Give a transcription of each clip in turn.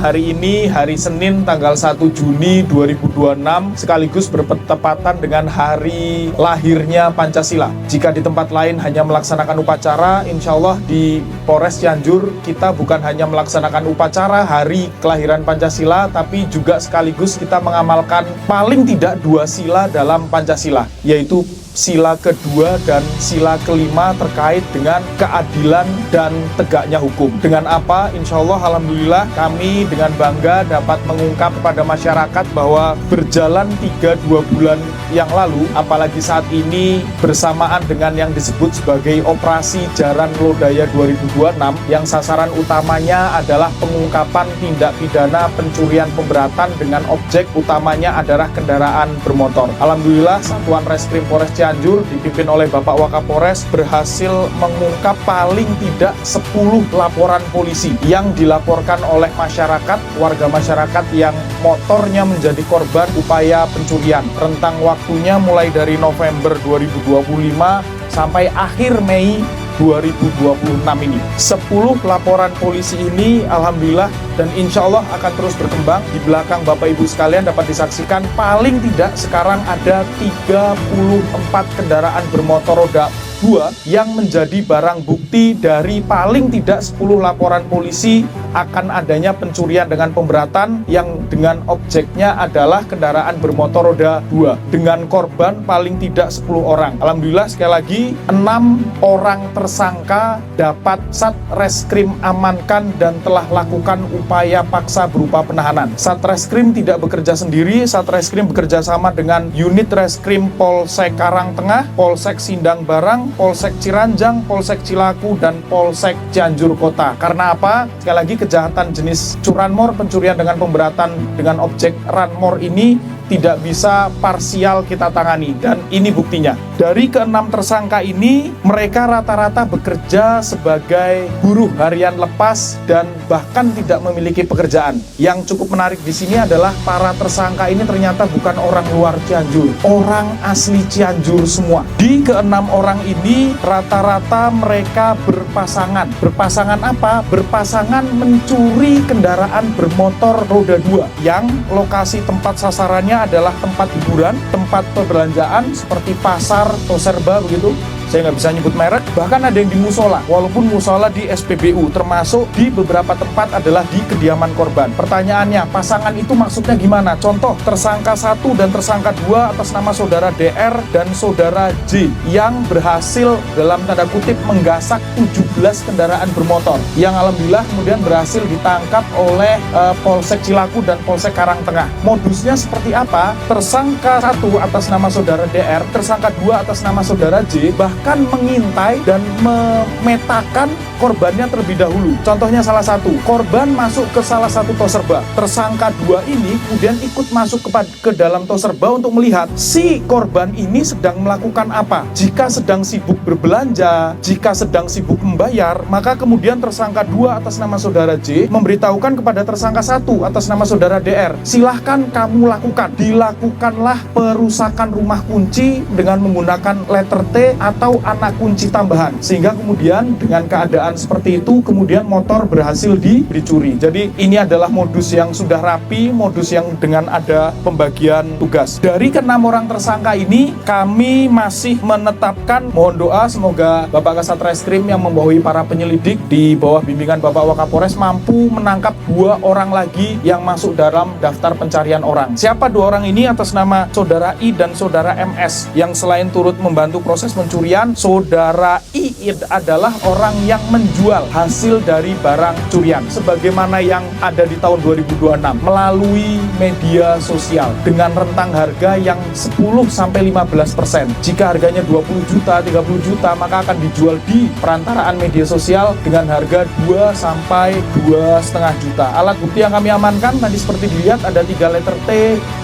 hari ini, hari Senin tanggal 1 Juni 2026, sekaligus bertepatan dengan hari lahirnya Pancasila. Jika di tempat lain hanya melaksanakan upacara, insya Allah di Polres Cianjur kita bukan hanya melaksanakan upacara hari kelahiran Pancasila, tapi juga sekaligus kita mengamalkan paling tidak 2 sila dalam Pancasila, yaitu sila kedua dan sila kelima terkait dengan keadilan dan tegaknya hukum. Dengan apa? Insya Allah, alhamdulillah, kami dengan bangga dapat mengungkap kepada masyarakat bahwa berjalan 3-2 bulan yang lalu, apalagi saat ini bersamaan dengan yang disebut sebagai Operasi Jaran Lodaya 2026, yang sasaran utamanya adalah pengungkapan tindak pidana pencurian pemberatan dengan objek utamanya adalah kendaraan bermotor. Alhamdulillah, Satuan Reskrim Polres Cianjur dipimpin oleh Bapak Wakapolres berhasil mengungkap paling tidak 10 laporan polisi yang dilaporkan oleh masyarakat, warga masyarakat yang motornya menjadi korban upaya pencurian. Rentang waktunya mulai dari November 2025 sampai akhir Mei 2026 ini. 10 laporan polisi ini alhamdulillah dan insya Allah akan terus berkembang. Di belakang Bapak Ibu sekalian dapat disaksikan paling tidak sekarang ada 34 kendaraan bermotor roda 2 yang menjadi barang bukti dari paling tidak 10 laporan polisi akan adanya pencurian dengan pemberatan yang dengan objeknya adalah kendaraan bermotor roda 2 dengan korban paling tidak 10 orang. Alhamdulillah, sekali lagi 6 orang tersangka dapat Satreskrim amankan dan telah lakukan upaya paksa berupa penahanan. Satreskrim tidak bekerja sendiri, Satreskrim bekerja sama dengan unit Reskrim Polsek Karangtengah, Polsek Sindang Barang, Polsek Ciranjang, Polsek Cilaku, dan Polsek Cianjur Kota. Karena apa? Sekali lagi, kejahatan jenis curanmor, pencurian dengan pemberatan dengan objek ranmor ini tidak bisa parsial kita tangani, dan ini buktinya. Dari ke-6 tersangka ini, mereka rata-rata bekerja sebagai buruh harian lepas dan bahkan tidak memiliki pekerjaan. Yang cukup menarik di sini adalah para tersangka ini ternyata bukan orang luar Cianjur, orang asli Cianjur semua. Di ke-6 orang ini rata-rata mereka berpasangan. Berpasangan apa? Berpasangan mencuri kendaraan bermotor roda 2 yang lokasi tempat sasarannya adalah tempat hiburan, tempat perbelanjaan seperti pasar, toserba begitu. Saya nggak bisa nyebut merek, bahkan ada yang di musola, walaupun musola di SPBU, termasuk di beberapa tempat adalah di kediaman korban. Pertanyaannya, pasangan itu maksudnya gimana? Contoh, tersangka 1 dan tersangka 2 atas nama saudara DR dan saudara J yang berhasil dalam tanda kutip menggasak 17 kendaraan bermotor, yang alhamdulillah kemudian berhasil ditangkap oleh Polsek Cilaku dan Polsek Karangtengah. Modusnya seperti apa? Tersangka 1 atas nama saudara DR, tersangka 2 atas nama saudara J, bahkan mengintai dan memetakan korbannya terlebih dahulu. Contohnya salah satu, korban masuk ke salah satu toserba. Tersangka 2 ini kemudian ikut masuk ke dalam toserba untuk melihat si korban ini sedang melakukan apa. Jika sedang sibuk berbelanja, jika sedang sibuk membayar, maka kemudian tersangka 2 atas nama saudara J memberitahukan kepada tersangka 1 atas nama saudara DR, silahkan kamu lakukan. Dilakukanlah perusakan rumah kunci dengan menggunakan letter T atau anak kunci tambahan, sehingga kemudian dengan keadaan seperti itu kemudian motor berhasil dicuri. Jadi ini adalah modus yang sudah rapi, modus yang dengan ada pembagian tugas. Dari ke-6 orang tersangka ini kami masih menetapkan, mohon doa semoga Bapak Kasat Reskrim yang membawahi para penyelidik di bawah bimbingan Bapak Wakapolres mampu menangkap 2 orang lagi yang masuk dalam daftar pencarian orang. Siapa 2 orang ini? Atas nama saudara I dan saudara MS, yang selain turut membantu proses pencurian, saudara I adalah orang yang menjual hasil dari barang curian sebagaimana yang ada di tahun 2026 melalui media sosial dengan rentang harga yang 10-15%. Jika harganya 20 juta, 30 juta, maka akan dijual di perantaraan media sosial dengan harga 2-2,5 juta. Alat bukti yang kami amankan tadi seperti dilihat ada 3 letter T,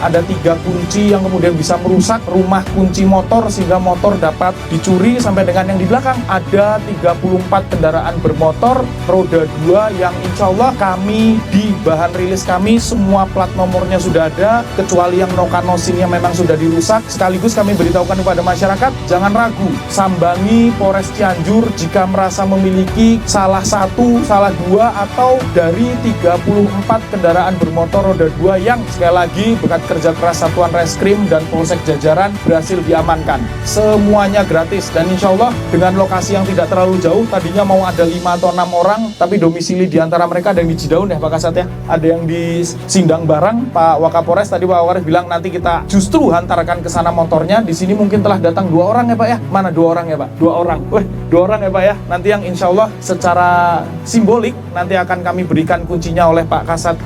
ada 3 kunci yang kemudian bisa merusak rumah kunci motor sehingga motor dapat dicuri dicuri sampai dengan yang di belakang. Ada 34 kendaraan bermotor roda 2 yang insya Allah kami di bahan rilis kami semua plat nomornya sudah ada, kecuali yang nokanosinnya memang sudah dirusak. Sekaligus kami beritahukan kepada masyarakat, jangan ragu, sambangi Polres Cianjur jika merasa memiliki salah satu, salah dua, atau dari 34 kendaraan bermotor roda 2 yang sekali lagi berkat kerja keras Satuan Reskrim dan Polsek jajaran berhasil diamankan. Semuanya gratis dan insya Allah dengan lokasi yang tidak terlalu jauh, tadinya mau ada 5 atau 6 orang, tapi domisili di antara mereka ada yang di Cidaun ya Pak Kasat ya, ada yang di Sindang Barang. Pak Wakapolres tadi Pak Wakapolres bilang nanti kita justru hantarkan ke sana motornya. Di sini mungkin telah datang 2 orang ya Pak ya. Mana 2 orang ya Pak? 2 orang. 2 orang ya Pak ya. Nanti yang insya Allah secara simbolik nanti akan kami berikan kuncinya oleh Pak Kasat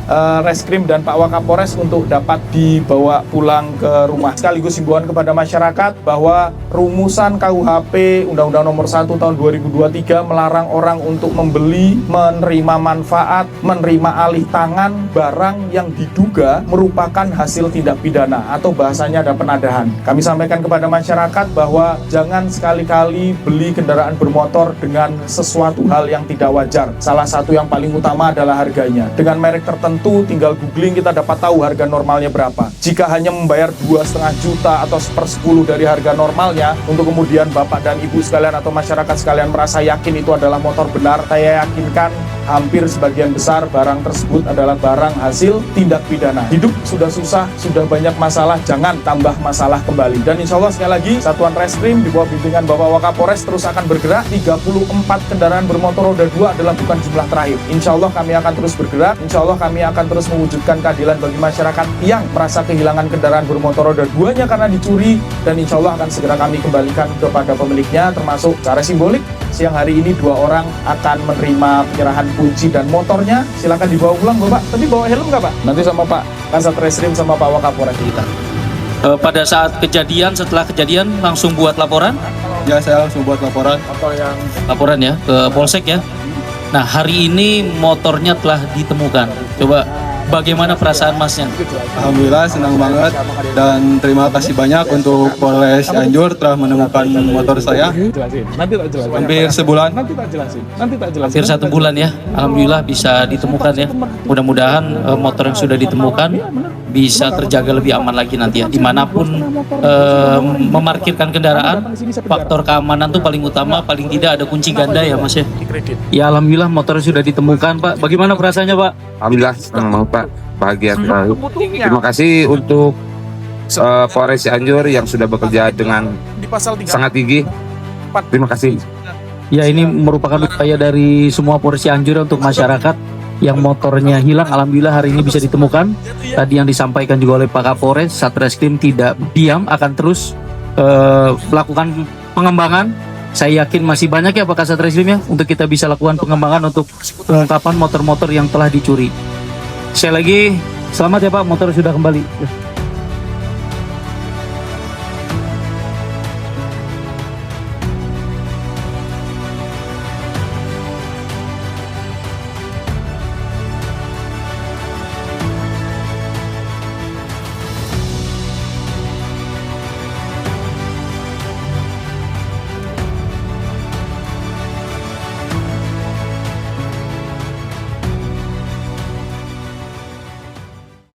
Reskrim dan Pak Wakapolres untuk dapat dibawa pulang ke rumah. Sekaligus himbauan kepada masyarakat bahwa rumusan KUHP Undang-Undang Nomor 1 Tahun 2023 melarang orang untuk membeli, menerima manfaat, menerima alih tangan barang yang diduga merupakan hasil tindak pidana atau bahasanya ada penadahan. Kami sampaikan kepada masyarakat bahwa jangan sekali-kali beli kendaraan bermotor dengan sesuatu hal yang tidak wajar. Salah satu yang paling utama adalah harganya. Dengan merek tertentu tinggal googling kita dapat tahu harga normalnya berapa. Jika hanya membayar 2,5 juta atau 1/10 dari harga normalnya untuk kemudian Bapak dan Ibu sekalian atau masyarakat sekalian merasa yakin itu adalah motor benar, saya yakinkan hampir sebagian besar barang tersebut adalah barang hasil tindak pidana. Hidup sudah susah, sudah banyak masalah, jangan tambah masalah kembali. Dan insya Allah sekali lagi Satuan Reskrim di bawah bimbingan Bapak Wakapolres terus akan bergerak. 34 kendaraan bermotor roda 2 adalah bukan jumlah terakhir. Insya Allah kami akan terus bergerak, insya Allah kami akan terus mewujudkan keadilan bagi masyarakat yang merasa kehilangan kendaraan bermotor roda 2-nya karena dicuri, dan insya Allah akan segera kami kembalikan kepada pemiliknya, termasuk secara simbolik siang hari ini 2 orang akan menerima penyerahan kunci dan motornya. Silakan dibawa pulang Bapak, tapi bawa helm nggak Pak? Nanti sama Pak Kasat Reskrim sama Pak Wakapolres kita. Pada saat kejadian, setelah kejadian langsung buat laporan? Ya, saya langsung buat laporan. Atau yang Laporan ya ke Polsek ya. Nah, hari ini motornya telah ditemukan. Coba bagaimana perasaan Masnya? Alhamdulillah senang banget dan terima kasih banyak untuk Polres Cianjur telah menemukan motor saya. nanti tak jelasin. Hampir sebulan. Nanti tak jelasin. Hampir 1 bulan ya. Alhamdulillah bisa ditemukan ya. Mudah-mudahan motor yang sudah ditemukan bisa terjaga lebih aman lagi nanti ya. Dimanapun memarkirkan kendaraan, faktor keamanan tuh paling utama, paling tidak ada kunci ganda ya Mas ya. Ya alhamdulillah motor sudah ditemukan Pak. Bagaimana perasaannya Pak? Alhamdulillah senang banget Pak, bahagia sekali. Terima kasih untuk Polres Cianjur yang sudah bekerja dengan sangat gigih. Terima kasih. Ya ini merupakan upaya dari semua Polres Cianjur untuk masyarakat yang motornya hilang. Alhamdulillah hari ini bisa ditemukan. Tadi yang disampaikan juga oleh Pak Kapolres, Satreskrim tidak diam, akan terus melakukan pengembangan. Saya yakin masih banyak ya Pak Kasat Reskrim ya untuk kita bisa lakukan pengembangan untuk pengungkapan motor-motor yang telah dicuri. Sekali lagi selamat ya Pak, motor sudah kembali.